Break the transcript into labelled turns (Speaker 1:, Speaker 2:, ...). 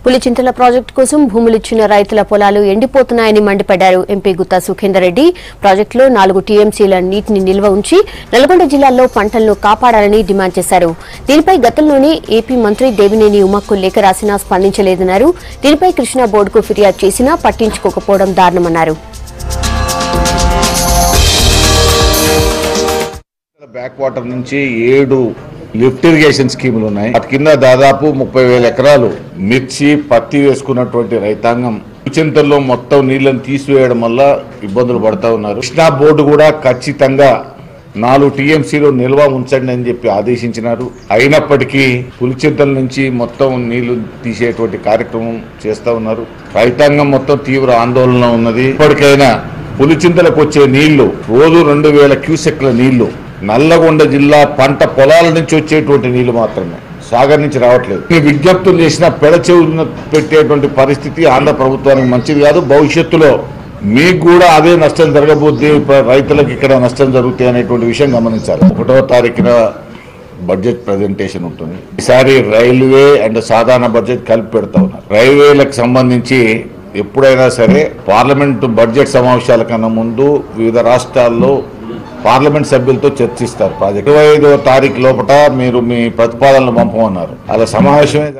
Speaker 1: Pulichintala project కోసం భూములిచ్చిన రైతుల పొలాలు ఎండిపోతున్నాయని మండిపడ్డారు. ఎంపీ గుత్తా సుఖేందర్ రెడ్డి ప్రాజెక్టులో 4 టీఎంసీల నీటిని నిల్వ ఉంచి నల్గొండ జిల్లాలో పంటలను కాపాడాలని డిమాండ్ చేశారు. దీనిపై గతంలోనే ఏపీ మంత్రి దేవినేని ఉమకు లేఖ రాసినా స్పందించలేదన్నారు. దీనిపై కృష్ణా బోర్డుకు ఫిర్యాదు చేసినా పట్టించుకోకపోవడం దారుణమన్నారు.
Speaker 2: బ్యాక్ వాటర్ నుంచి 7 లిఫ్ట్ ఇరిగేషన్ స్కీములు ఉన్నాయి. వాటి కింద దాదాపు 30,000 ఎకరాలు మిర్చి పత్తి వేసుకున్నటువంటి రైతాంగం చింతల్లో మొత్తం నీళ్లను తీసివేయడం వల్ల ఇబ్బందులు పడతా ఉన్నారు. కృష్ణా బోర్డు కూడా ఖచ్చితంగా 4 టీఎంసీలు నిల్వ ఉంచండి అని చెప్పి ఆదేశించినారు. అయినప్పటికీ పులిచింతల నుంచి మొత్తం నీళ్లు తీసేటువంటి కార్యక్రమం చేస్తా ఉన్నారు. రైతాంగం మొత్తం తీవ్ర ఆందోళన ఉన్నది. ఇప్పటికైనా పులిచింతలకు వచ్చే నీళ్లు రోజు 2,000 క్యూసెక్ల నీళ్లు నల్లగొండ జిల్లా పంట పొలాల నుంచి వచ్చేటువంటి నీళ్లు మాత్రమే, సాగర్ నుంచి రావట్లేదు. విజ్ఞప్తులు చేసిన పెడచెవులను పెట్టేటువంటి పరిస్థితి ఆంధ్ర ప్రభుత్వానికి మంచిది కాదు. భవిష్యత్తులో మీకు కూడా అదే నష్టం జరగబోద్ది, రైతులకు ఇక్కడ నష్టం జరుగుతాయి అనేటువంటి విషయం గమనించాలి. 1వ తారీఖున బడ్జెట్ ప్రజెంటేషన్ ఉంటుంది. ఈసారి రైల్వే అండ్ సాధారణ బడ్జెట్ కలిపి పెడతా ఉన్నారు. రైల్వేలకు సంబంధించి ఎప్పుడైనా సరే పార్లమెంటు బడ్జెట్ సమావేశాల కన్నా ముందు వివిధ రాష్ట్రాల్లో పార్లమెంట్ సభ్యులతో చర్చిస్తారు. ప్రాజెక్ట్ 25వ తారీఖు లోపల మీరు మీ ప్రతిపాదనలు పంపమన్నారు. అలా సమావేశమే